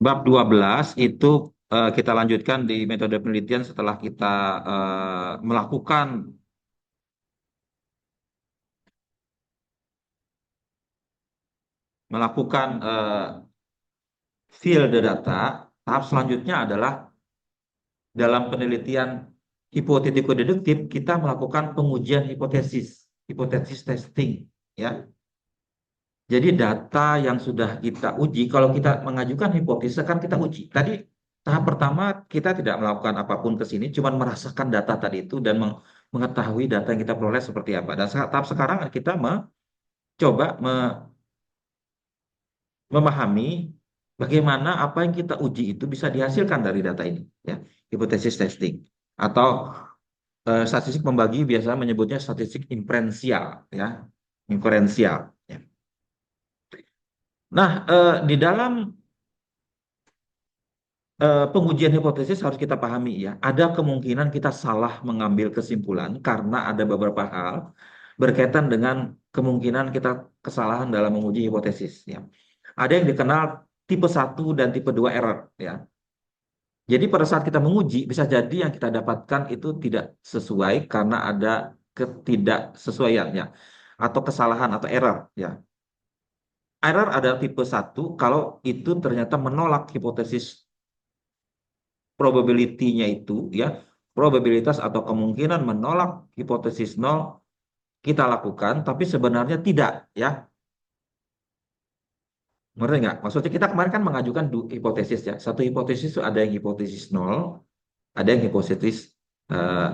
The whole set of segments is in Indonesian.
Bab 12 itu kita lanjutkan di metode penelitian setelah kita melakukan field data. Tahap selanjutnya adalah dalam penelitian hipotetiko-deduktif kita melakukan pengujian hipotesis, hipotesis testing, ya. Jadi data yang sudah kita uji, kalau kita mengajukan hipotesis kan kita uji. Tadi tahap pertama kita tidak melakukan apapun ke sini, cuma merasakan data tadi itu dan mengetahui data yang kita peroleh seperti apa. Dan tahap sekarang kita mencoba memahami bagaimana apa yang kita uji itu bisa dihasilkan dari data ini, ya. Hipotesis testing atau statistik pembagi biasa menyebutnya statistik inferensial, ya. Inferensial, ya. Nah, di dalam pengujian hipotesis harus kita pahami, ya, ada kemungkinan kita salah mengambil kesimpulan karena ada beberapa hal berkaitan dengan kemungkinan kita kesalahan dalam menguji hipotesis, ya. Ada yang dikenal tipe 1 dan tipe 2 error, ya. Jadi pada saat kita menguji bisa jadi yang kita dapatkan itu tidak sesuai karena ada ketidaksesuaian, ya, atau kesalahan atau error, ya. Error ada tipe 1 kalau itu ternyata menolak hipotesis, probability-nya itu, ya, probabilitas atau kemungkinan menolak hipotesis nol kita lakukan, tapi sebenarnya tidak, ya. Ngerti nggak? Maksudnya kita kemarin kan mengajukan hipotesis, ya. Satu hipotesis itu ada yang hipotesis nol, ada yang hipotesis eh,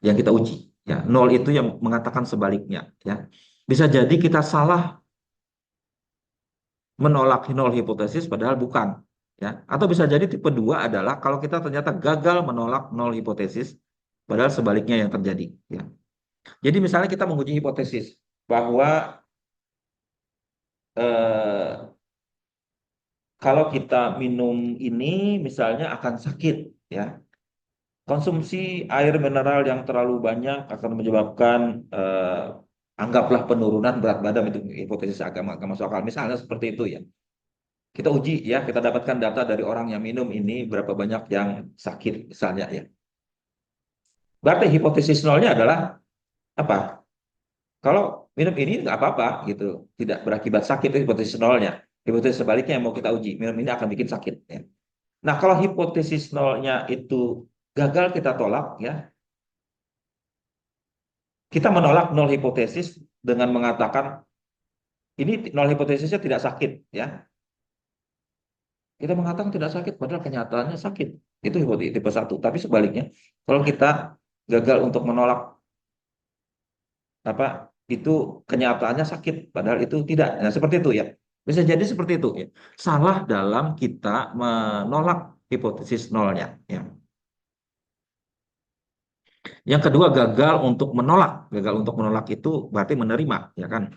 yang kita uji, ya. Nol itu yang mengatakan sebaliknya, ya. Bisa jadi kita salah menolak nol hipotesis padahal bukan, ya. Atau bisa jadi tipe 2 adalah kalau kita ternyata gagal menolak nol hipotesis padahal sebaliknya yang terjadi, ya. Jadi misalnya kita menguji hipotesis bahwa eh, kalau kita minum ini misalnya akan sakit, ya. Konsumsi air mineral yang terlalu banyak akan menyebabkan anggaplah penurunan berat badan, itu hipotesis agama masuk akal. Misalnya seperti itu, ya. Kita uji, ya, kita dapatkan data dari orang yang minum ini berapa banyak yang sakit misalnya, ya. Berarti hipotesis nolnya adalah apa? Kalau minum ini nggak apa-apa gitu, tidak berakibat sakit, itu hipotesis nolnya. Hipotesis sebaliknya yang mau kita uji, minum ini akan bikin sakit, ya. Nah, kalau hipotesis nolnya itu gagal kita tolak, ya, kita menolak nol hipotesis dengan mengatakan ini nol hipotesisnya tidak sakit, ya. Kita mengatakan tidak sakit, padahal kenyataannya sakit. Itu hipotesis tipe 1. Tapi sebaliknya, kalau kita gagal untuk menolak apa itu kenyataannya sakit, padahal itu tidak. Nah, seperti itu, ya. Bisa jadi seperti itu, ya. Salah dalam kita menolak hipotesis nolnya, ya. Yang kedua, gagal untuk menolak. Gagal untuk menolak itu berarti menerima, ya kan?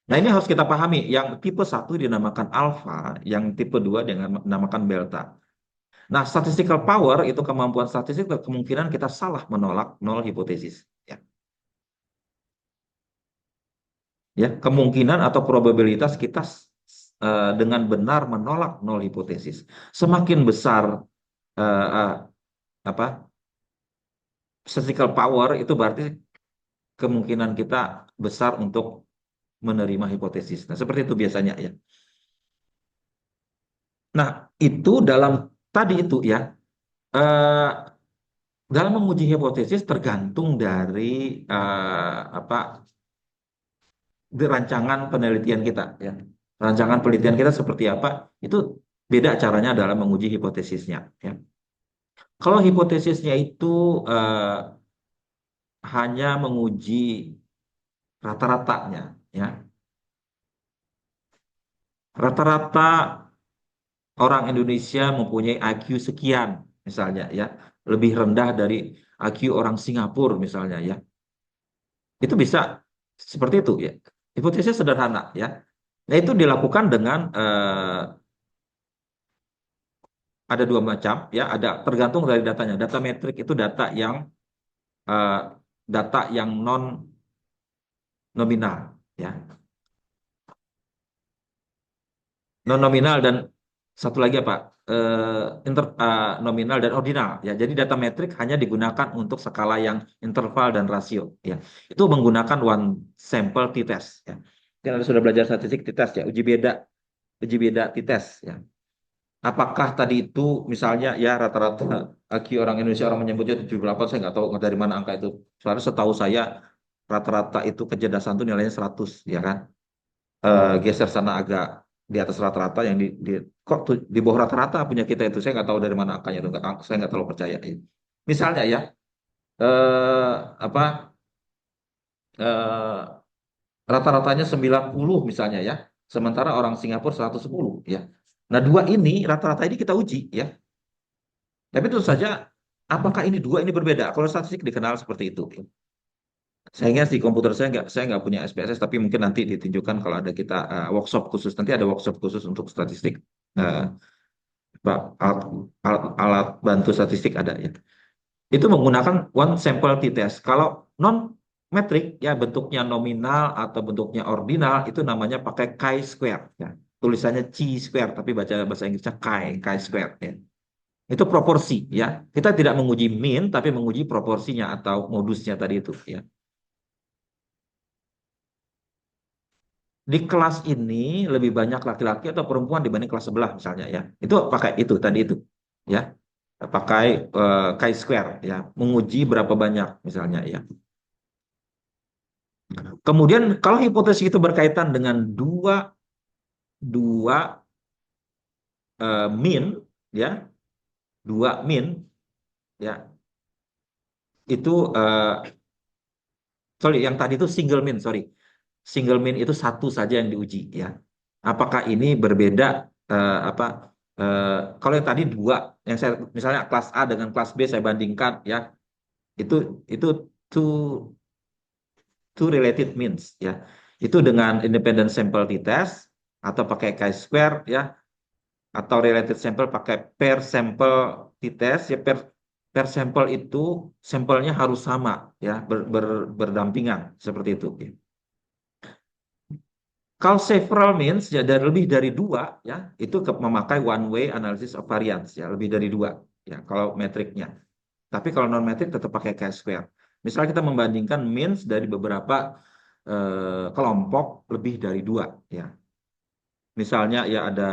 Nah, ini harus kita pahami. Yang tipe 1 dinamakan alfa, yang tipe 2 dinamakan delta. Nah, statistical power itu kemampuan statistik kemungkinan kita salah menolak nol hipotesis. Ya, ya, kemungkinan atau probabilitas kita dengan benar menolak nol hipotesis. Semakin besar eh, eh, apa statistical power itu berarti kemungkinan kita besar untuk menerima hipotesis. Nah, seperti itu biasanya, ya. Nah, itu dalam tadi itu, ya. eh, Dalam menguji hipotesis tergantung dari apa di rancangan penelitian kita, ya. Rancangan penelitian kita seperti apa, itu beda caranya dalam menguji hipotesisnya, ya. Kalau hipotesisnya itu eh, hanya menguji rata-ratanya, ya. Rata-rata orang Indonesia mempunyai IQ sekian, misalnya, ya. Lebih rendah dari IQ orang Singapura, misalnya, ya. Itu bisa seperti itu, ya. Hipotesis sederhana, ya. Nah, itu dilakukan dengan ada dua macam, ya. Ada tergantung dari datanya. Data metrik itu eh, data yang non nominal, ya. Non nominal dan Satu lagi apa? Nominal dan ordinal. Ya, jadi data metrik hanya digunakan untuk skala yang interval dan rasio. Ya, itu menggunakan one sample t-test. Ya, kan Anda sudah belajar statistik t-test ya, uji beda t-test. Ya, apakah tadi itu misalnya ya rata-rata IQ orang Indonesia orang menyebutnya 78, saya nggak tahu dari mana angka itu. Soalnya setahu saya rata-rata itu kecerdasan itu nilainya 100, ya kan? Geser sana agak di atas rata-rata yang kok di bawah rata-rata punya kita itu saya nggak tahu dari mana angkanya itu saya nggak terlalu percaya ya. Misalnya ya eh, apa eh, rata-ratanya 90 misalnya ya, sementara orang Singapura 110 ya. Nah dua ini rata-rata ini kita uji ya, tapi tentu saja apakah ini dua ini berbeda? Kalau statistik dikenal seperti itu. Sayangnya di komputer saya nggak punya SPSS, tapi mungkin nanti ditunjukkan kalau ada kita workshop khusus. Nanti ada workshop khusus untuk statistik. Eh, alat, alat bantu statistik ada ya. Itu menggunakan one sample t-test. Kalau non metrik ya bentuknya nominal atau bentuknya ordinal itu namanya pakai chi-square ya. Tulisannya chi-square tapi baca bahasa Inggrisnya chi-square ya. Itu proporsi ya. Kita tidak menguji mean tapi menguji proporsinya atau modusnya tadi itu ya. Di kelas ini lebih banyak laki-laki atau perempuan dibanding kelas sebelah misalnya ya. Itu pakai itu tadi itu ya. Pakai chi-square ya, menguji berapa banyak misalnya ya. Kemudian kalau hipotesis itu berkaitan dengan dua dua mean ya, dua mean ya, itu sorry yang tadi itu single mean, sorry. Single mean itu satu saja yang diuji ya. Apakah ini berbeda apa eh, kalau yang tadi dua yang saya misalnya kelas A dengan kelas B saya bandingkan ya, itu itu two two related means ya. Itu dengan independent sample t-test atau pakai chi-square ya, atau related sample pakai per sample t-test ya, per sampel itu sampelnya harus sama ya, berdampingan seperti itu ya. Kalau several means ya dari lebih dari dua ya, itu memakai one way analysis of variance ya, lebih dari dua ya kalau metriknya. Tapi kalau non metrik tetap pakai chi-square. Misalnya kita membandingkan means dari beberapa kelompok lebih dari dua ya. Misalnya ya ada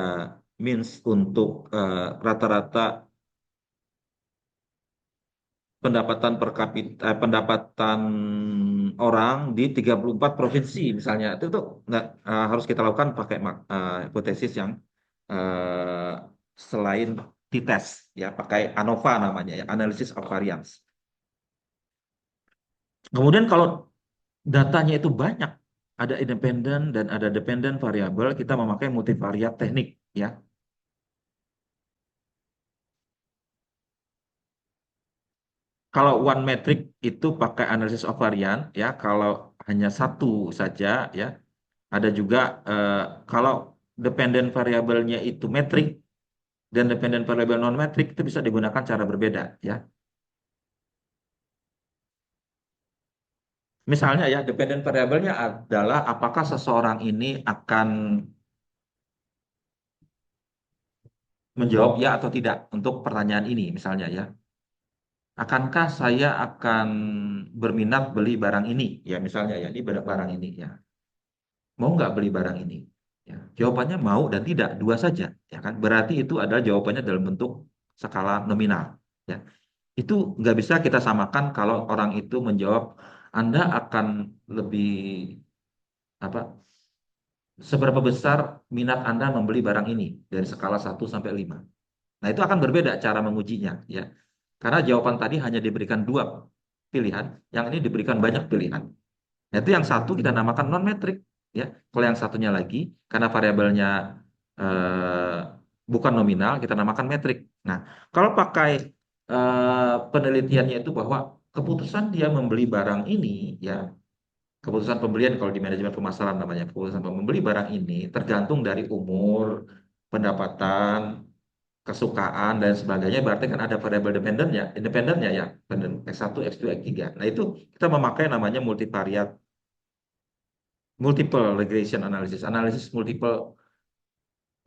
means untuk rata-rata pendapatan per kapita, pendapatan orang di 34 provinsi misalnya. Itu tuh nggak harus kita lakukan pakai hipotesis yang eh, selain t-test ya, pakai ANOVA namanya ya, Analysis of Variance. Kemudian kalau datanya itu banyak, ada independen dan ada dependent variabel, kita memakai multivariat teknik ya. Kalau one metric itu pakai analysis of variant ya. Kalau hanya satu saja ya. Ada juga eh, kalau dependent variabelnya itu metrik dan dependent variable non metrik itu bisa digunakan cara berbeda ya. Misalnya ya dependent variabelnya adalah apakah seseorang ini akan menjawab ya atau tidak untuk pertanyaan ini misalnya ya. Akankah saya akan berminat beli barang ini ya misalnya ya ini barang ini ya. Mau nggak beli barang ini? Ya, jawabannya mau dan tidak, dua saja, ya kan? Berarti itu adalah jawabannya dalam bentuk skala nominal. Ya, itu nggak bisa kita samakan kalau orang itu menjawab, Anda akan lebih apa? Seberapa besar minat Anda membeli barang ini dari skala 1 sampai 5. Nah, itu akan berbeda cara mengujinya, ya. Karena jawaban tadi hanya diberikan dua pilihan, yang ini diberikan banyak pilihan. Nah, itu yang satu kita namakan non metrik ya. Kalau yang satunya lagi karena variabelnya eh, bukan nominal kita namakan metrik. Nah, kalau pakai penelitiannya itu bahwa keputusan dia membeli barang ini ya, keputusan pembelian kalau di manajemen pemasaran namanya, keputusan membeli barang ini tergantung dari umur, pendapatan, kesukaan dan sebagainya, berarti kan ada variabel dependennya, independennya ya, X1, X2, X3. Nah, itu kita memakai namanya multivariat multiple regression analysis, analisis multiple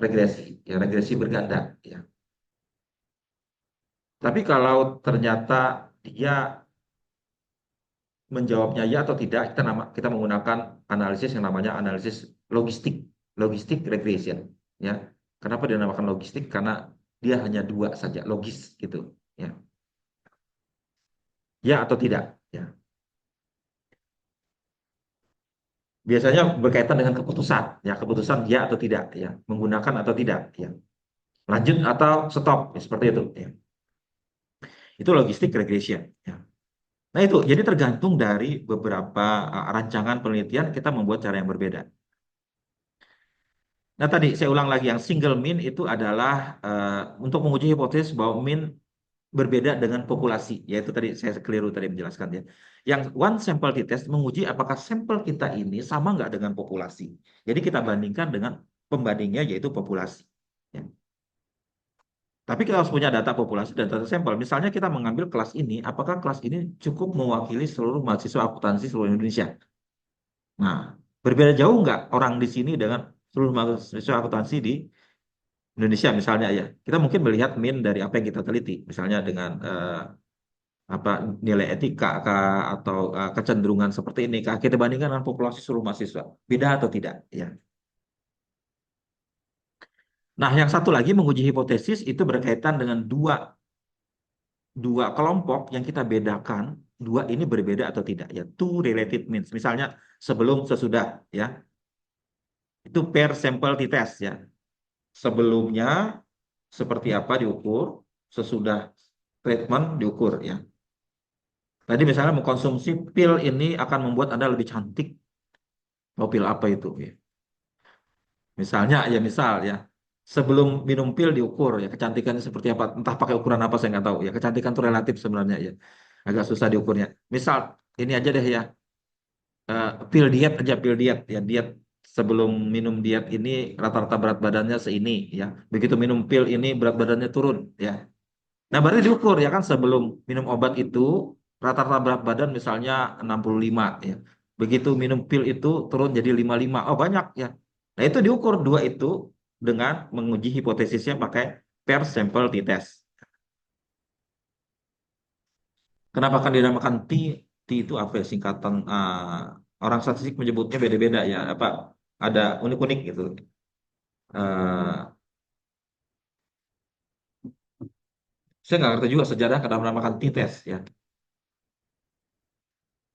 regresi, ya regresi berganda, ya. Tapi kalau ternyata dia menjawabnya ya atau tidak, kita menggunakan analisis yang namanya analisis logistik, logistik regression, ya. Kenapa dinamakan logistik? Karena dia hanya dua saja, logis gitu, ya. Ya atau tidak, ya. Biasanya berkaitan dengan keputusan, ya keputusan ya atau tidak, ya menggunakan atau tidak, ya lanjut atau stop, ya, seperti itu, ya. Itu logistik regression, ya. Nah itu, jadi tergantung dari beberapa rancangan penelitian kita membuat cara yang berbeda. Nah tadi saya ulang lagi, yang single mean itu adalah untuk menguji hipotesis bahwa mean berbeda dengan populasi, yaitu tadi saya keliru tadi menjelaskan ya. Yang one sample t-test menguji apakah sampel kita ini sama nggak dengan populasi. Jadi kita bandingkan dengan pembandingnya yaitu populasi. Ya. Tapi kita harus punya data populasi dan data sampel. Misalnya kita mengambil kelas ini, apakah kelas ini cukup mewakili seluruh mahasiswa akuntansi seluruh Indonesia? Nah, berbeda jauh nggak orang di sini dengan seluruh mahasiswa akuntansi di Indonesia misalnya ya. Kita mungkin melihat mean dari apa yang kita teliti, misalnya dengan apa nilai etika kah, atau kecenderungan seperti ini kah, kita bandingkan dengan populasi seluruh mahasiswa. Beda atau tidak ya. Nah, yang satu lagi menguji hipotesis itu berkaitan dengan dua dua kelompok yang kita bedakan, dua ini berbeda atau tidak ya. Two related means. Misalnya sebelum sesudah ya. Itu per sampel t-test ya. Sebelumnya seperti apa diukur, sesudah treatment diukur ya. Tadi misalnya mengkonsumsi pil ini akan membuat Anda lebih cantik. Oh, pil apa itu ya? Misalnya ya misal ya. Sebelum minum pil diukur ya kecantikannya seperti apa, entah pakai ukuran apa saya nggak tahu ya. Kecantikan itu relatif sebenarnya ya. Agak susah diukurnya. Misal ini aja deh ya. Pil diet aja, pil diet ya, diet sebelum minum diet ini rata-rata berat badannya seini ya. Begitu minum pil ini berat badannya turun ya. Nah, berarti diukur ya kan sebelum minum obat itu rata-rata berat badan misalnya 65 ya. Begitu minum pil itu turun jadi 55. Oh, banyak ya. Nah, itu diukur dua itu dengan menguji hipotesisnya pakai per sampel t-test. Kenapa kan dinamakan T? T itu apa ya, singkatan orang statistik menyebutnya beda-beda ya, apa ada unik-unik gitu. Eh, saya nggak ngerti juga sejarah kenapa dinamakan T-test ya.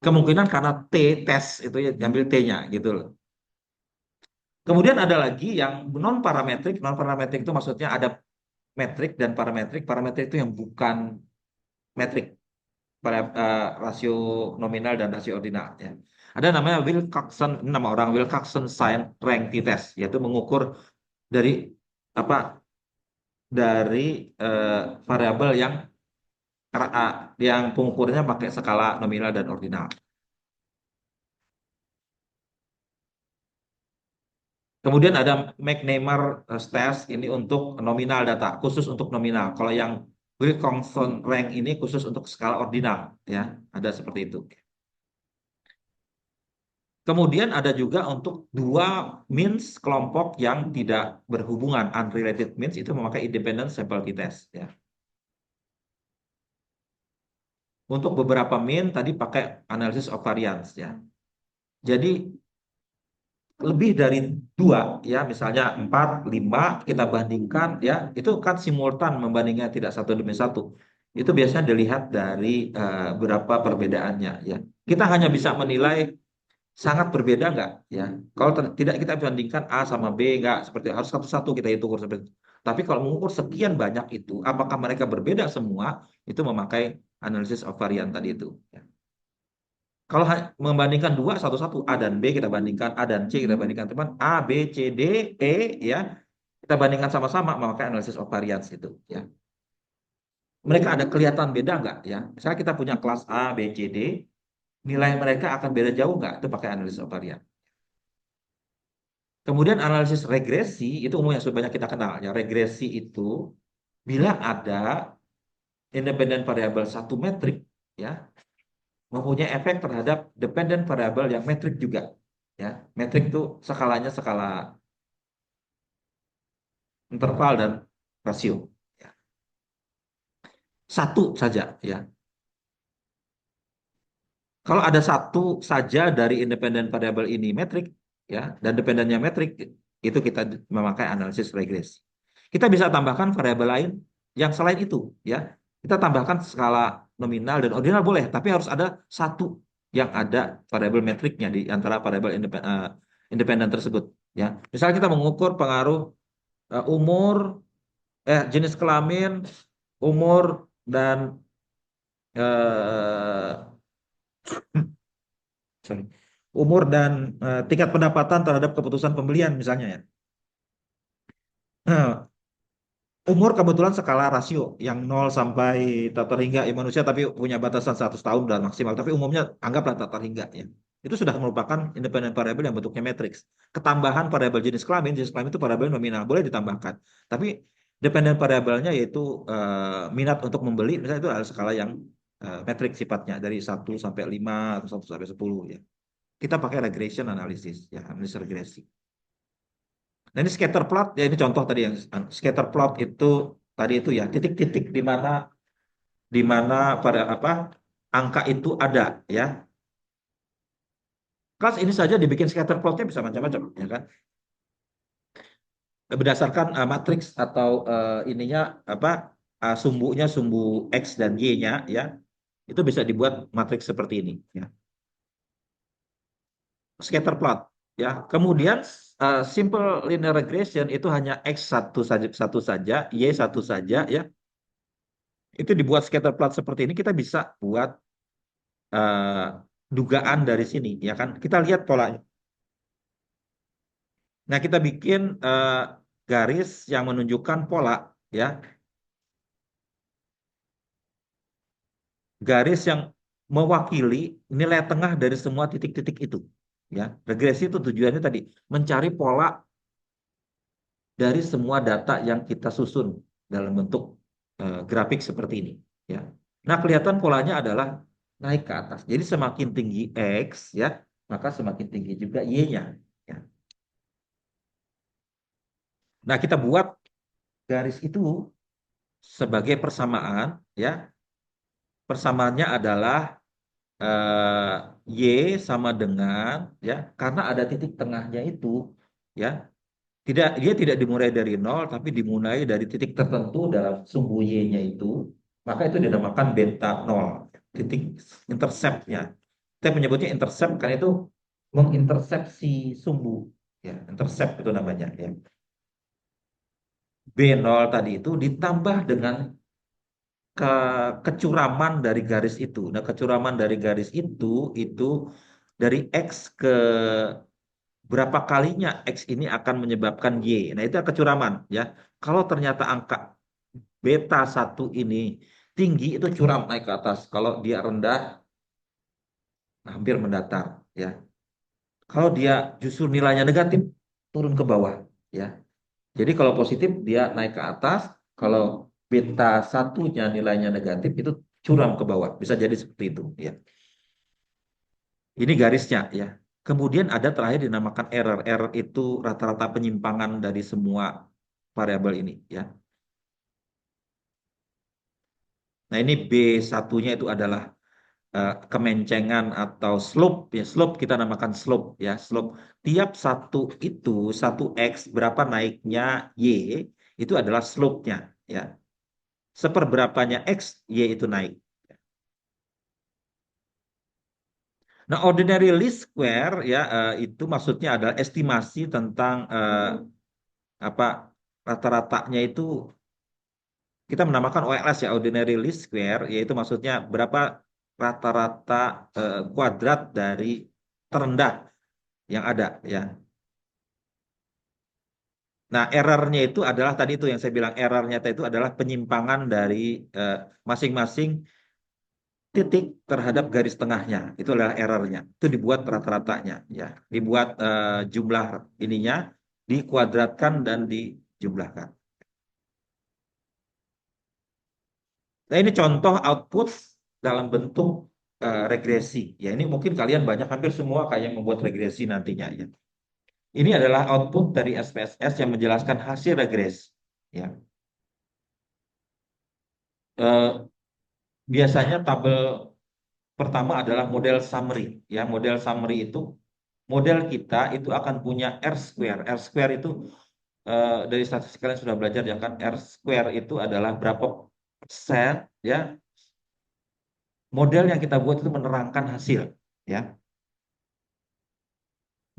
Kemungkinan karena T test itu ya diambil T-nya gitu loh. Kemudian ada lagi yang non parametrik. Non parametrik itu maksudnya ada metrik dan parametrik. Parametrik itu yang bukan metrik, pada rasio nominal dan rasio ordinal ya. Ada namanya Wilcoxon, nama orang Wilcoxon sign rank t-test, yaitu mengukur dari apa dari eh, variabel yang pengukurnya pakai skala nominal dan ordinal. Kemudian ada McNamar test ini untuk nominal data, khusus untuk nominal. Kalau yang Wilcoxon rank ini khusus untuk skala ordinal, ya, ada seperti itu. Kemudian ada juga untuk dua means kelompok yang tidak berhubungan, unrelated means itu memakai independent sample t-test, ya. Untuk beberapa mean tadi pakai analysis of variance, ya. Jadi lebih dari dua ya misalnya 4, 5 kita bandingkan ya itu kan simultan membandingkan tidak satu demi satu itu biasanya dilihat dari berapa perbedaannya ya kita hanya bisa menilai sangat berbeda nggak ya kalau tidak kita bandingkan A sama B nggak seperti harus satu-satu kita hitung seperti itu tapi kalau mengukur sekian banyak itu apakah mereka berbeda semua itu memakai analisis of variance tadi itu ya. Kalau membandingkan dua satu-satu A dan B kita bandingkan A dan C kita bandingkan teman A B C D E ya kita bandingkan sama-sama memakai analisis of variance itu ya. Mereka ada kelihatan beda nggak ya? Misalnya kita punya kelas A B C D nilai mereka akan beda jauh nggak? Itu pakai analisis of variance. Kemudian analisis regresi itu umum yang sudah banyak kita kenal ya. Regresi itu bila ada independen variabel satu metrik ya mempunyai efek terhadap dependent variabel yang metrik juga ya metrik itu skalanya skala interval dan rasio. Ya. Satu saja, ya. Kalau ada satu saja dari independen variabel ini metrik, ya, dan dependennya metrik, itu kita memakai analisis regresi. Kita bisa tambahkan variabel lain yang selain itu, ya. Kita tambahkan skala nominal dan ordinal boleh, tapi harus ada satu yang ada variabel metriknya di antara variabel independen tersebut, ya. Misalnya kita mengukur pengaruh umur, jenis kelamin, umur dan eh, sorry, umur dan tingkat pendapatan terhadap keputusan pembelian misalnya ya. Nah, umur kebetulan skala rasio yang 0 sampai tak terhingga ya, manusia tapi punya batasan 100 tahun dan maksimal, tapi umumnya anggaplah tak terhingga ya. Itu sudah merupakan independent variable yang bentuknya matriks. Ketambahan variabel jenis kelamin itu variabel nominal boleh ditambahkan. Tapi dependent variabelnya yaitu minat untuk membeli misalnya itu adalah skala yang metrik sifatnya dari 1 sampai 5 atau 1 sampai 10 ya. Kita pakai regression analysis ya, analisis regresi. Nah ini scatter plot ya, ini contoh tadi yang scatter plot itu tadi itu ya titik-titik di mana pada apa angka itu ada ya. Kelas ini saja dibikin scatter plotnya bisa macam-macam ya kan. Berdasarkan matriks atau ininya apa sumbunya sumbu X dan Y-nya ya. Itu bisa dibuat matriks seperti ini ya. Scatter plot ya. Kemudian simple linear regression itu hanya X satu saja, Y satu saja ya. Itu dibuat scatter plot seperti ini kita bisa buat eh, dugaan dari sini ya kan. Kita lihat polanya. Nah, kita bikin garis yang menunjukkan pola ya. Garis yang mewakili nilai tengah dari semua titik-titik itu ya. Regresi itu tujuannya tadi mencari pola dari semua data yang kita susun dalam bentuk grafik seperti ini ya. Nah, kelihatan polanya adalah naik ke atas. Jadi semakin tinggi X ya, maka semakin tinggi juga Y-nya ya. Nah, kita buat garis itu sebagai persamaan ya. Persamaannya adalah Y sama dengan ya, karena ada titik tengahnya itu ya. Dia tidak dimulai dari nol, tapi dimulai dari titik tertentu dalam sumbu Y-nya itu. Maka itu dinamakan beta nol, titik interceptnya. Kita menyebutnya intercept karena itu mengintersepsi sumbu. Ya, intercept itu namanya. Ya. B0 tadi itu ditambah dengan ke kecuraman dari garis itu. Nah, kecuraman dari garis itu dari X ke berapa kalinya X ini akan menyebabkan Y. Nah, itu kecuraman ya. Kalau ternyata angka beta satu ini tinggi itu curam naik ke atas. Kalau dia rendah hampir mendatar ya. Kalau dia justru nilainya negatif turun ke bawah ya. Jadi kalau positif dia naik ke atas, kalau beta satunya nilainya negatif itu curam ke bawah. Bisa jadi seperti itu ya. Ini garisnya ya. Kemudian ada terakhir dinamakan error. Error itu rata-rata penyimpangan dari semua variabel ini ya. Nah, ini B satunya itu adalah kemencengan atau slope ya. Slope kita namakan slope ya. Slope tiap satu itu satu X berapa naiknya Y itu adalah slope-nya ya. Seperberapanya X Y itu naik. Nah, ordinary least square ya itu maksudnya adalah estimasi tentang apa rata-ratanya itu kita menamakan OLS ya, ordinary least square, yaitu maksudnya berapa rata-rata kuadrat dari terendah yang ada ya. Nah, errornya itu adalah tadi itu yang saya bilang errornya itu adalah penyimpangan dari masing-masing titik terhadap garis tengahnya. Itu adalah errornya. Itu dibuat rata-ratanya ya. Dibuat jumlah ininya dikuadratkan dan dijumlahkan. Nah, ini contoh output dalam bentuk regresi. Ya, ini mungkin kalian banyak hampir semua kayak membuat regresi nantinya ya. Ini adalah output dari SPSS yang menjelaskan hasil regresi. ya. Eh, Biasanya tabel pertama adalah model summary, ya. Model summary itu model kita itu akan punya R square. R square itu dari statistik kalian sudah belajar ya kan. R square itu adalah berapa persen, ya. Model yang kita buat itu menerangkan hasil, ya.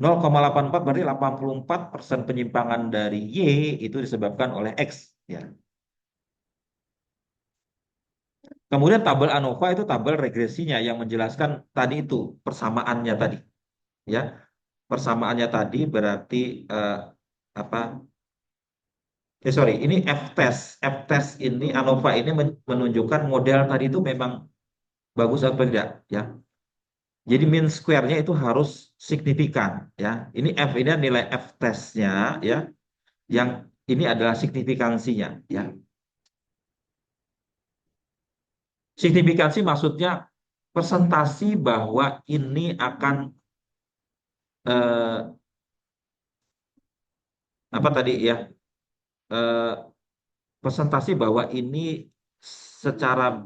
0,84 berarti 84% penyimpangan dari Y itu disebabkan oleh X, ya. Kemudian tabel ANOVA itu tabel regresinya yang menjelaskan tadi itu persamaannya tadi, ya. Persamaannya tadi berarti eh, apa? Sorry, ini F-test. F-test ini ANOVA ini menunjukkan model tadi itu memang bagus atau tidak, ya. Jadi mean square-nya itu harus signifikan, ya. Ini F ini nilai F-testnya, ya. Yang ini adalah signifikansinya, ya. Signifikansi maksudnya presentasi bahwa ini akan eh, apa tadi ya, eh, presentasi bahwa ini secara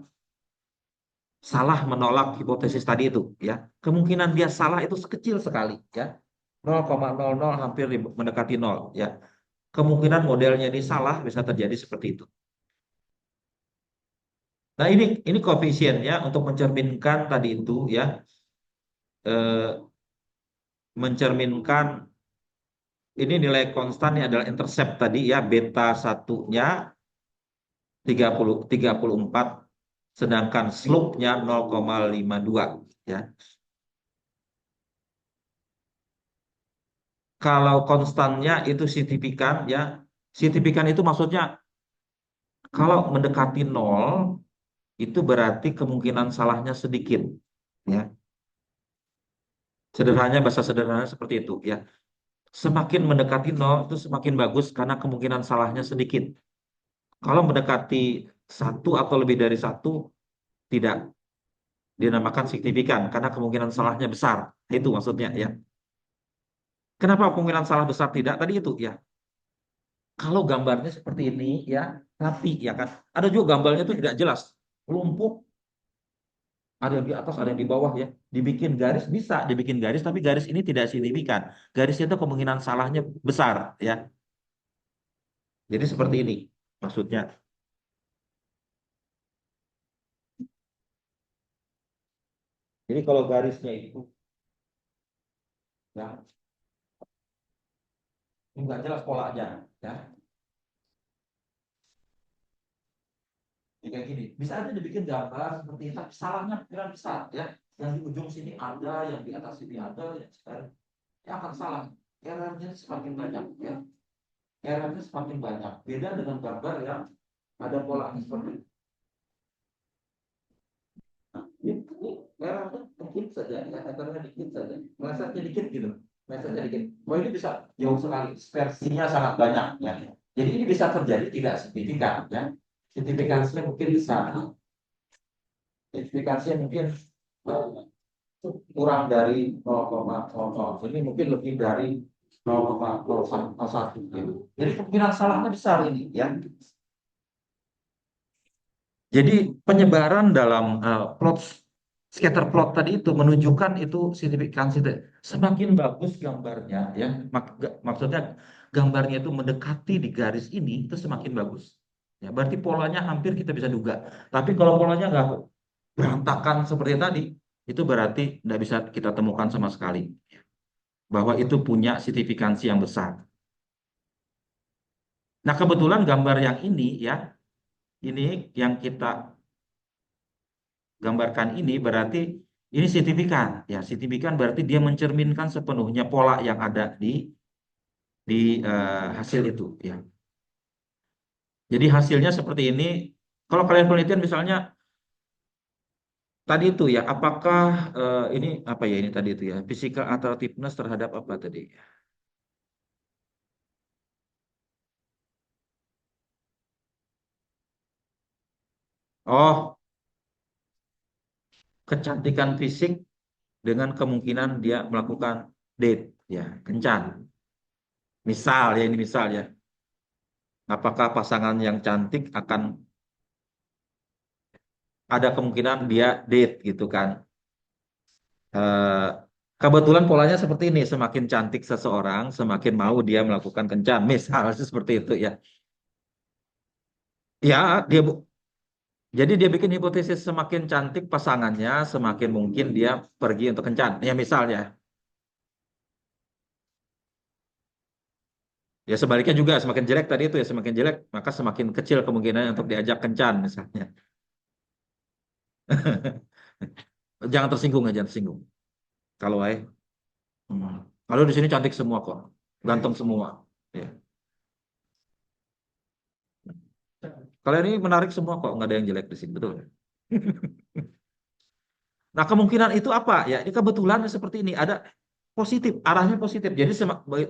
salah menolak hipotesis tadi itu, ya. Kemungkinan dia salah itu sekecil sekali, ya. 0,00 hampir mendekati nol, ya. Kemungkinan modelnya ini salah bisa terjadi seperti itu. Nah, ini koefisiennya untuk mencerminkan tadi itu, ya, eh, mencerminkan ini nilai konstannya adalah intercept tadi, ya, beta satunya 34, sedangkan slope-nya 0,52, ya. Kalau konstannya itu signifikan, ya. Signifikan itu maksudnya kalau mendekati nol itu berarti kemungkinan salahnya sedikit, ya. Sederhananya, bahasa sederhana seperti itu, ya. Semakin mendekati nol itu semakin bagus karena kemungkinan salahnya sedikit. Kalau mendekati satu atau lebih dari satu, tidak dinamakan signifikan karena kemungkinan salahnya besar. Itu maksudnya, ya. Kenapa kemungkinan salah besar tidak? Tadi itu, ya. Kalau gambarnya seperti ini, ya, rapi, ya kan. Ada juga gambarnya itu tidak jelas, lumpuh, ada yang di atas, ada yang di bawah, ya. Dibikin garis bisa, dibikin garis, tapi garis ini tidak signifikan. Garis itu kemungkinan salahnya besar, ya. Jadi seperti ini maksudnya. Jadi kalau garisnya itu, ya, ini nggak jelas polanya, ya. Jadi kayak gini, bisa aja dibikin gambar seperti ini, tapi salahnya kira besar, ya. Yang di ujung sini ada, yang di atas sini ada, ya akan salah. Errornya semakin banyak, ya. Errornya semakin banyak. Beda dengan gambar yang ada polanya seperti ini. Nah, ini errornya dikit saja, ya. Errornya dikit saja. Melesetnya dikit gitu. Melesetnya dikit. Oh, ini bisa jauh sekali. Dispersinya sangat banyak, ya. Jadi ini bisa terjadi tidak signifikan, ya. Signifikansinya mungkin bisa. Signifikansinya mungkin eh, kurang dari 0,00. Ini mungkin lebih dari 0,01 gitu. Jadi kemungkinan salahnya besar ini, ya. Jadi penyebaran dalam plot scatter plot tadi itu menunjukkan itu signifikansi. Semakin bagus gambarnya, ya, maksudnya gambarnya itu mendekati di garis ini itu semakin bagus. Ya, berarti polanya hampir kita bisa duga. Tapi kalau polanya nggak berantakan seperti tadi, itu berarti nggak bisa kita temukan sama sekali bahwa itu punya signifikansi yang besar. Nah, kebetulan gambar yang ini, ya, ini yang kita gambarkan ini berarti ini signifikan, ya. Signifikan berarti dia mencerminkan sepenuhnya pola yang ada di hasil itu, ya. Jadi hasilnya seperti ini. Kalau kalian penelitian misalnya tadi itu, ya, apakah ini apa ya, ini tadi itu, ya, physical attractiveness terhadap apa tadi? Oh, kecantikan fisik dengan kemungkinan dia melakukan date, ya, kencan. Misal, ya, ini misal, ya. Apakah pasangan yang cantik akan ada kemungkinan dia date gitu kan? Eh, Kebetulan polanya seperti ini, semakin cantik seseorang, semakin mau dia melakukan kencan. Misal seperti itu ya. Ya, jadi dia bikin hipotesis semakin cantik pasangannya, semakin mungkin dia pergi untuk kencan. Ya misalnya, ya sebaliknya juga semakin jelek tadi itu ya semakin jelek, maka semakin kecil kemungkinan untuk diajak kencan misalnya. Jangan tersinggung aja, jangan tersinggung. Kalau kalau di sini cantik semua kok, ganteng semua. Ya. Kalian ini menarik semua kok, nggak ada yang jelek di sini, betul. Nah, kemungkinan itu apa? Ya, ini kebetulan seperti ini. Ada positif, arahnya positif. Jadi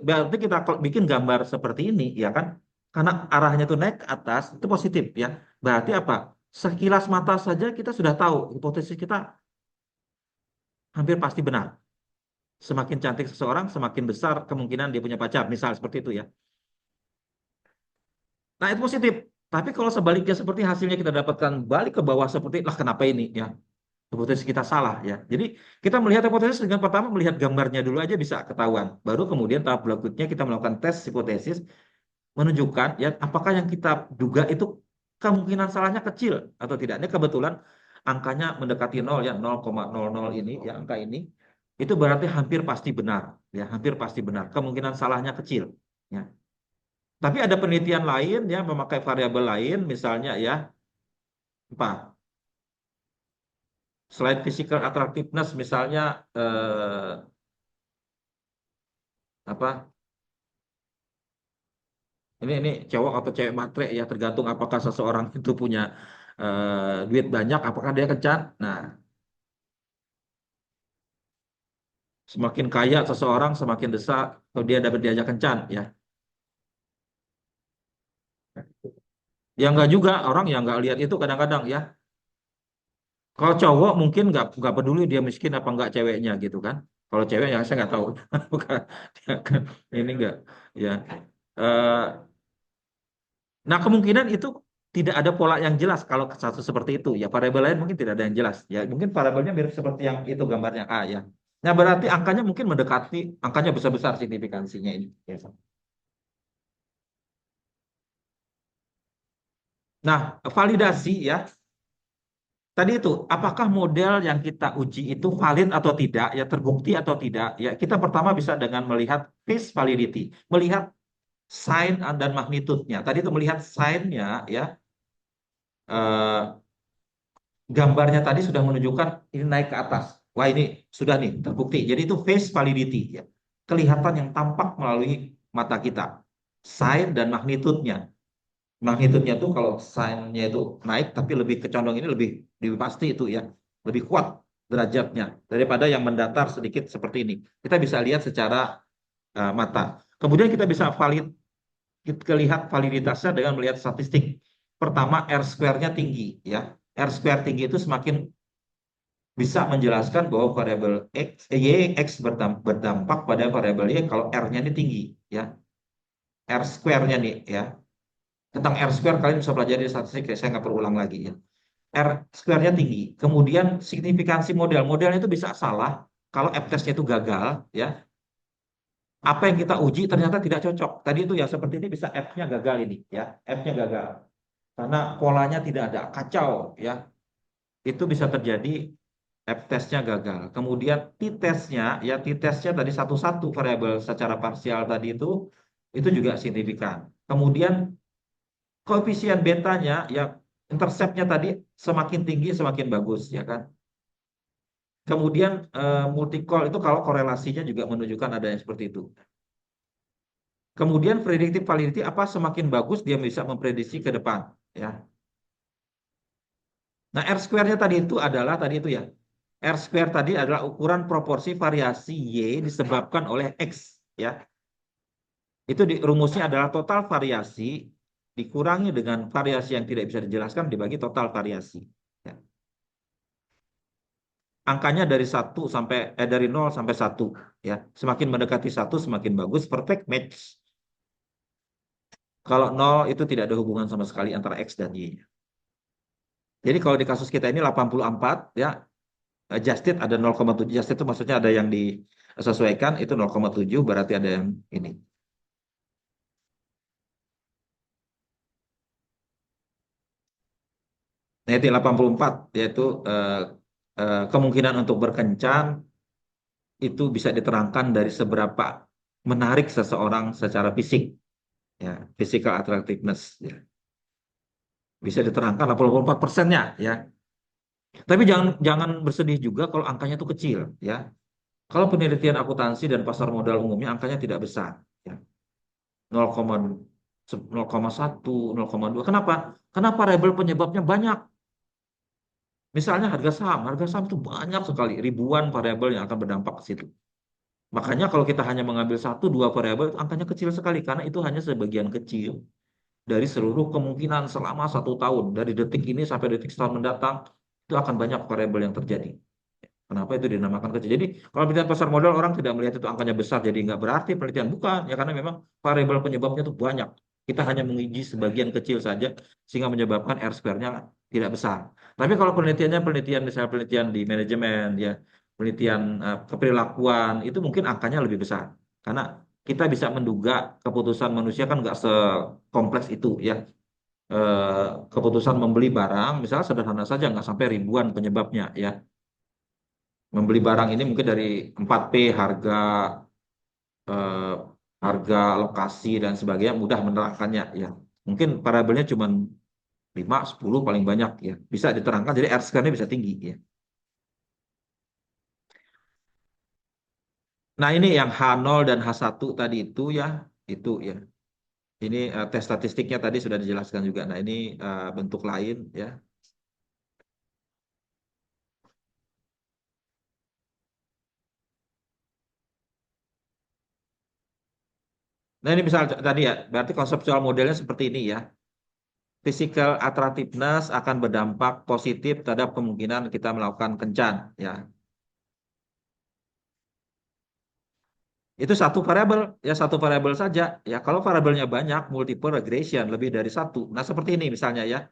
berarti kita kalau bikin gambar seperti ini, ya kan? Karena arahnya itu naik ke atas, itu positif ya. Berarti apa? Sekilas mata saja kita sudah tahu hipotesis kita hampir pasti benar. Semakin cantik seseorang, semakin besar kemungkinan dia punya pacar. Misal seperti itu ya. Nah, itu positif. Tapi kalau sebaliknya seperti hasilnya kita dapatkan balik ke bawah seperti, lah kenapa ini ya? Hipotesis kita salah ya. Jadi kita melihat hipotesis dengan pertama melihat gambarnya dulu aja bisa ketahuan. Baru kemudian tahap berikutnya kita melakukan tes hipotesis menunjukkan ya apakah yang kita duga itu kemungkinan salahnya kecil atau tidak. Ini kebetulan angkanya mendekati nol ya 0,00 ini ya angka ini itu berarti hampir pasti benar ya hampir pasti benar. Kemungkinan salahnya kecil ya. Tapi ada penelitian lain ya memakai variabel lain misalnya ya apa selain physical attractiveness misalnya apa ini cowok atau cewek matre ya tergantung apakah seseorang itu punya duit banyak apakah dia kencan. Nah, semakin kaya seseorang semakin desak atau dia dapat diajak kencan ya. Ya enggak juga orang yang enggak lihat itu kadang-kadang ya. Kalau cowok mungkin nggak peduli dia miskin apa enggak ceweknya gitu kan. Kalau cewek ya saya nggak tahu. Bukan dia ini enggak ya. Eh, nah, kemungkinan itu tidak ada pola yang jelas kalau satu seperti itu. Ya, variabel lain mungkin tidak ada yang jelas. Ya, mungkin variabelnya mirip seperti yang itu gambarnya A ya. Nah, berarti angkanya mungkin mendekati, angkanya besar-besar signifikansinya ini. Ya. Nah, validasi ya. Tadi itu, apakah model yang kita uji itu valid atau tidak, ya terbukti atau tidak? Ya, kita pertama bisa dengan melihat phase validity, melihat sign dan magnitude-nya. Tadi itu melihat sign-nya ya. eh, Gambarnya tadi sudah menunjukkan ini naik ke atas. Wah ini sudah nih terbukti. Jadi itu face validity ya. Kelihatan yang tampak melalui mata kita. Sign dan magnitudenya. Magnitudenya tuh kalau sign-nya itu naik tapi lebih kecondong ini lebih pasti itu ya. Lebih kuat derajatnya daripada yang mendatar sedikit seperti ini. Kita bisa lihat secara mata. Kemudian kita bisa kita lihat validitasnya dengan melihat statistik. Pertama R square-nya tinggi ya. R square tinggi itu semakin bisa menjelaskan bahwa variabel X berdampak pada variabel Y kalau R-nya ini tinggi ya. R square-nya nih ya. Tentang R square kalian bisa pelajari di statistik saya nggak perlu ulang lagi ya. R square-nya tinggi. Kemudian signifikansi model. Modelnya itu bisa salah kalau F-testnya itu gagal ya. Apa yang kita uji ternyata tidak cocok. Tadi itu ya seperti ini bisa F-nya gagal ini ya. F-nya gagal. Karena polanya tidak ada. Kacau ya. Itu bisa terjadi F-testnya gagal. Kemudian t-testnya, ya t-testnya tadi satu-satu variabel secara parsial tadi itu juga signifikan. Kemudian koefisien betanya, ya interceptnya tadi semakin tinggi semakin bagus, ya kan. Kemudian multicol itu kalau korelasinya juga menunjukkan ada yang seperti itu. Kemudian predictive validity apa semakin bagus dia bisa memprediksi ke depan, ya. Nah, R square-nya tadi itu adalah tadi itu ya. R square tadi adalah ukuran proporsi variasi Y disebabkan oleh X ya. Itu rumusnya adalah total variasi dikurangi dengan variasi yang tidak bisa dijelaskan dibagi total variasi. Ya. Angkanya dari 0 sampai 1 ya. Semakin mendekati 1 semakin bagus perfect match. Kalau nol itu tidak ada hubungan sama sekali antara X dan Y-nya. Jadi kalau di kasus kita ini 84 ya, adjusted ada 0,7. Adjusted itu maksudnya ada yang disesuaikan, itu 0,7 berarti ada yang ini. Nah, itu 84 yaitu kemungkinan untuk berkencan itu bisa diterangkan dari seberapa menarik seseorang secara fisik, ya, physical attractiveness, ya. Bisa diterangkan 84%-nya, ya. Tapi jangan jangan bersedih juga kalau angkanya itu kecil, ya. Kalau penelitian akuntansi dan pasar modal umumnya angkanya tidak besar, ya. 0,1, 0,2. Kenapa? Karena variabel penyebabnya banyak. Misalnya harga saham itu banyak sekali, ribuan variabel yang akan berdampak ke situ. Makanya kalau kita hanya mengambil satu dua variabel, angkanya kecil sekali karena itu hanya sebagian kecil dari seluruh kemungkinan selama 1 tahun. Dari detik ini sampai detik setahun mendatang, itu akan banyak variabel yang terjadi. Kenapa itu dinamakan kecil? Jadi kalau penelitian pasar modal orang tidak melihat itu angkanya besar, jadi nggak berarti penelitian. Bukan, ya karena memang variabel penyebabnya itu banyak. Kita hanya menguji sebagian kecil saja, sehingga menyebabkan R square-nya tidak besar. Tapi kalau penelitiannya penelitian, misalnya penelitian di manajemen, ya penelitian keperilakuan, itu mungkin angkanya lebih besar. Karena kita bisa menduga keputusan manusia kan nggak sekompleks itu, ya. Keputusan membeli barang, misalnya sederhana saja, nggak sampai ribuan penyebabnya, ya. Membeli barang ini mungkin dari 4P, eh, harga, lokasi dan sebagainya mudah menerangkannya, ya. Mungkin variabelnya cuma 5, 10 paling banyak, ya. Bisa diterangkan jadi R square-nya bisa tinggi, ya. Nah, ini yang H0 dan H1 tadi itu ya. Ini tes statistiknya tadi sudah dijelaskan juga. Nah, ini bentuk lain, ya. Nah, ini misal tadi ya, berarti konseptual modelnya seperti ini, ya. Physical attractiveness akan berdampak positif terhadap kemungkinan kita melakukan kencan, ya. Itu satu variabel, ya satu variabel saja. Ya, kalau variabelnya banyak, multiple regression, lebih dari satu. Nah, seperti ini misalnya, ya.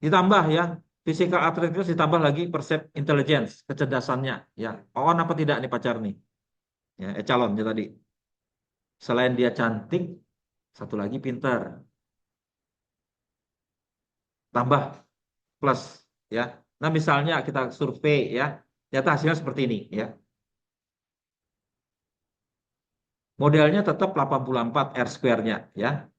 Ditambah, ya, physical attractiveness ditambah lagi percept intelligence, kecerdasannya, ya. On apa tidak nih pacar nih? Ya, calonnya tadi. Selain dia cantik, satu lagi pintar. Tambah plus, ya. Nah, misalnya kita survei, ya. Ternyata hasilnya seperti ini, ya. Modelnya tetap 84 R square-nya, ya.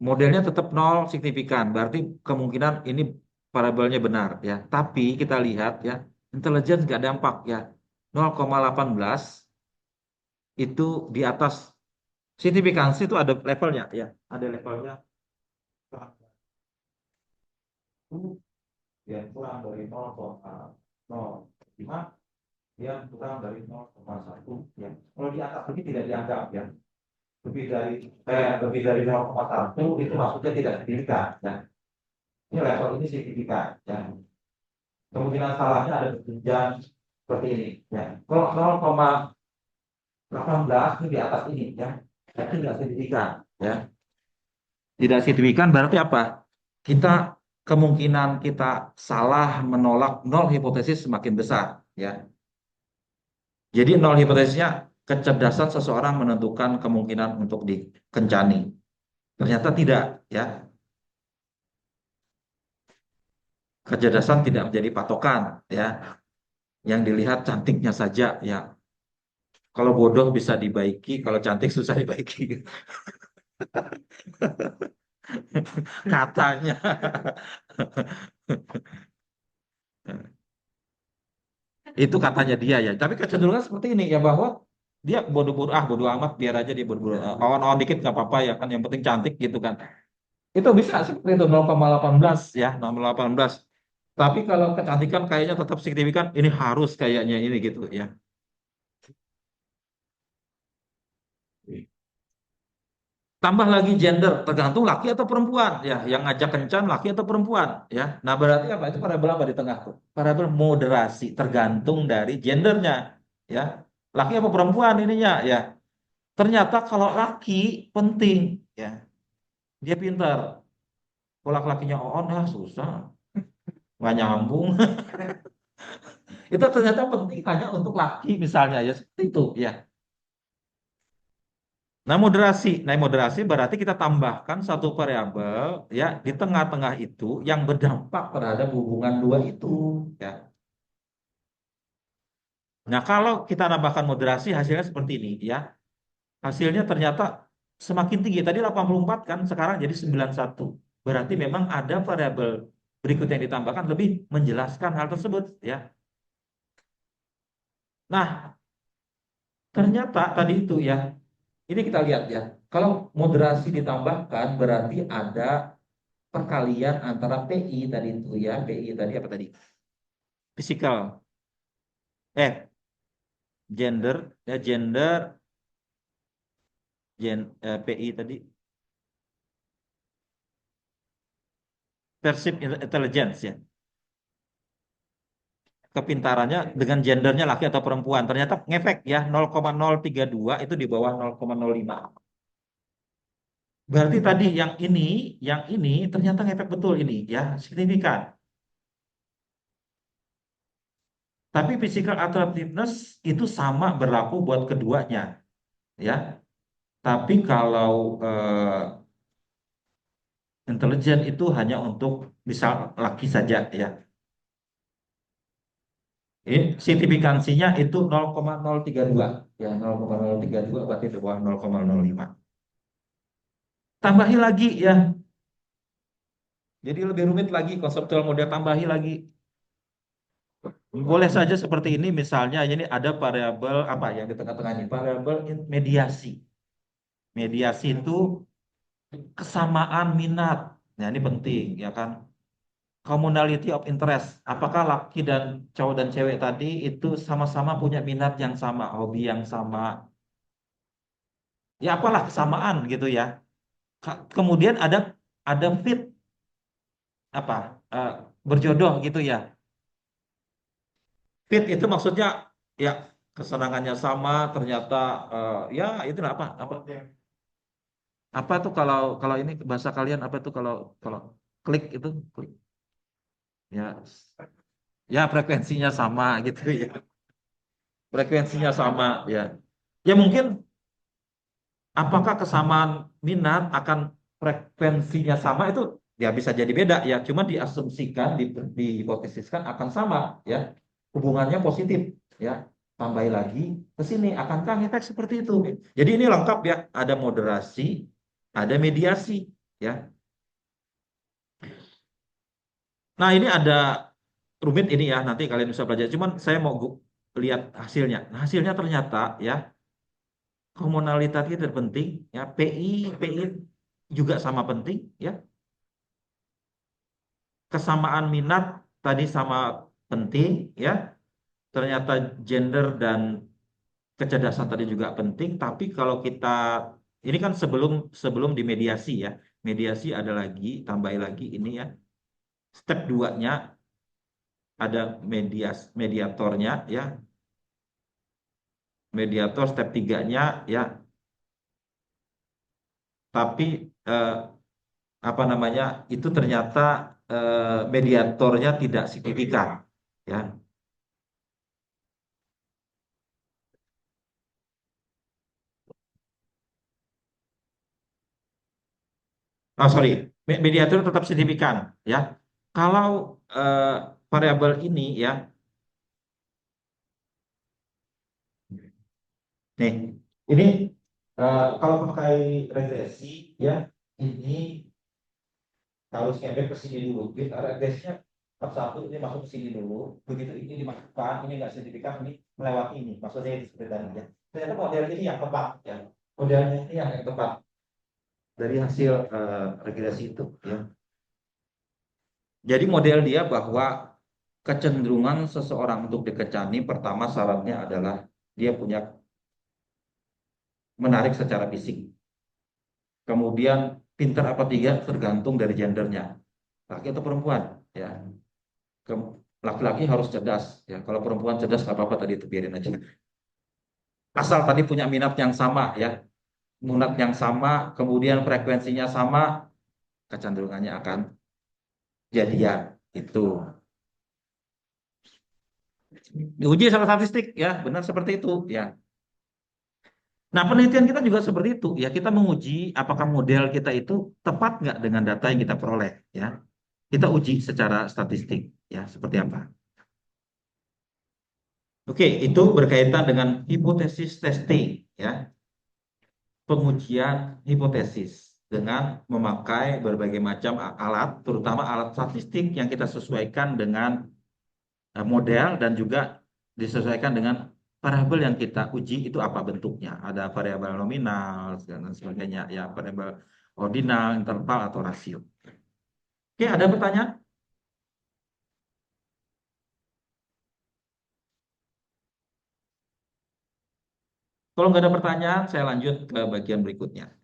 Modelnya tetap nol signifikan, berarti kemungkinan ini variabelnya benar, ya. Tapi kita lihat, ya, intelligence nggak dampak, ya. 0,18 itu di atas signifikansi itu ada levelnya, ya. Ada levelnya, ya, kurang dari 0,05, ya, kurang dari 0,1, ya. Kalau di atas ini tidak dianggap, ya. Lebih dari 0,1 itu maksudnya tidak signifikan, ya. Ini level ini signifikan, ya. Kemungkinan salahnya ada berjenjang seperti ini, ya. Kalau 0,18 itu di atas ini, ya, itu tidak signifikan, ya. Tidak signifikan berarti apa? Kita kemungkinan kita salah menolak nol hipotesis semakin besar, ya. Jadi nol hipotesisnya kecerdasan seseorang menentukan kemungkinan untuk dikencani. Ternyata tidak, ya. Kecerdasan tidak menjadi patokan, ya. Yang dilihat cantiknya saja, ya. Kalau bodoh bisa dibaiki, kalau cantik susah dibaiki. Katanya. Itu katanya dia, ya. Tapi kecenderungan seperti ini, ya, bahwa dia bodoh-bodoh, bodoh amat, biar aja dia bodoh-bodoh. Awan-awan dikit nggak apa-apa, ya kan, yang penting cantik gitu kan. Itu bisa seperti itu 0,18, ya, 0,18. Tapi kalau kecantikan kayaknya tetap signifikan, ini harus kayaknya ini gitu, ya. Tambah lagi gender, tergantung laki atau perempuan, ya. Yang ngajak kencan laki atau perempuan, ya. Nah, berarti apa? Itu variabel apa di tengah tuh? Variabel moderasi, tergantung dari gendernya, ya. Laki apa perempuan ininya, ya. Ternyata kalau laki penting, ya. dia pintar. Kalau laki-lakinya on, ah susah, nggak nyambung. Itu ternyata penting hanya untuk laki misalnya ya seperti itu ya. Nah moderasi berarti kita tambahkan satu variabel ya di tengah-tengah itu yang berdampak terhadap hubungan dua itu ya. Nah kalau kita tambahkan moderasi hasilnya seperti ini ya. Hasilnya ternyata semakin tinggi. Tadi 84 kan, sekarang jadi 91. Berarti memang ada variabel berikut yang ditambahkan lebih menjelaskan hal tersebut ya. Nah, ternyata tadi itu ya. Ini kita lihat ya. Kalau moderasi ditambahkan berarti ada perkalian antara PI tadi itu ya. PI tadi apa tadi? Physical. Gender ya PI tadi perceived intelligence ya. Kepintarannya dengan gendernya laki atau perempuan. Ternyata ngefek ya 0,032 itu di bawah 0,05. Berarti tadi yang ini ternyata ngefek betul ini ya, signifikan. Tapi physical attractiveness itu sama berlaku buat keduanya ya. Tapi kalau intelijen itu hanya untuk misal laki saja ya. Ini signifikansinya itu 0,032 ya 0,032 berarti di bawah 0,05. Tambahi lagi ya. Jadi lebih rumit lagi konseptual model tambahi lagi. Boleh saja seperti ini misalnya ini ada variabel apa yang di tengah-tengah ini variabel mediasi. Mediasi itu kesamaan minat. Nah, ini penting ya kan. Commonality of interest. Apakah laki dan cowok dan cewek tadi itu sama-sama punya minat yang sama, hobi yang sama. Ya apalah kesamaan gitu ya. Kemudian ada fit apa eh, berjodoh gitu ya. Fit itu maksudnya ya kesenangannya sama ternyata ya itu apa apa tuh kalau kalau ini bahasa kalian apa tuh kalau kalau klik itu klik ya ya frekuensinya sama gitu ya frekuensinya sama ya ya mungkin apakah kesamaan minat akan frekuensinya sama itu ya bisa jadi beda ya cuma diasumsikan dihipoteteskan akan sama ya hubungannya positif ya tambahi lagi ke sini akankah efek seperti itu jadi ini lengkap ya ada moderasi ada mediasi ya nah ini ada rumit ini ya nanti kalian bisa belajar cuman saya mau lihat hasilnya nah, hasilnya ternyata ya komunalitas itu terpenting ya PI juga sama penting ya kesamaan minat tadi sama penting ya ternyata gender dan kecerdasan tadi juga penting tapi kalau kita ini kan sebelum sebelum dimediasi ya mediasi ada lagi tambahi lagi ini ya step 2-nya ada mediatornya ya mediator step 3-nya ya tapi eh, apa namanya itu ternyata mediatornya tidak signifikan ya. Oh sorry, mediator tetap signifikan ya. Kalau eh, variabel ini ya, nih ini kalau pakai regresi ya, ini harus ngefek ke sini dulu. Regresinya per satu ini masuk ke sini dulu, begitu ini dimasukkan, ini nggak signifikan, ini melewati ini. Maksudnya itu seperti tadi ya. Ternyata model ini yang tepat ya. Modelnya ini yang tepat dari hasil regresi itu ya. Jadi model dia bahwa kecenderungan seseorang untuk dikecani pertama syaratnya adalah dia punya menarik secara fisik. Kemudian pintar apa tidak tergantung dari gendernya, laki atau perempuan. Ya, laki-laki harus cerdas. Ya, kalau perempuan cerdas nggak apa-apa tadi itu biarin aja. Asal tadi punya minat yang sama ya, minat yang sama, kemudian frekuensinya sama. kecenderungannya akan jadian. Itu diuji sama statistik ya, benar seperti itu ya. Nah, penelitian kita juga seperti itu ya. Kita menguji apakah model kita itu tepat nggak dengan data yang kita peroleh ya. Kita uji secara statistik ya, seperti apa. Oke, itu berkaitan dengan hipotesis testing ya, pengujian hipotesis dengan memakai berbagai macam alat, terutama alat statistik yang kita sesuaikan dengan model dan juga disesuaikan dengan variabel yang kita uji itu apa bentuknya. Ada variabel nominal dan sebagainya ya, variabel ordinal, interval atau rasio. Oke, ada pertanyaan? Kalau nggak ada pertanyaan, saya lanjut ke bagian berikutnya.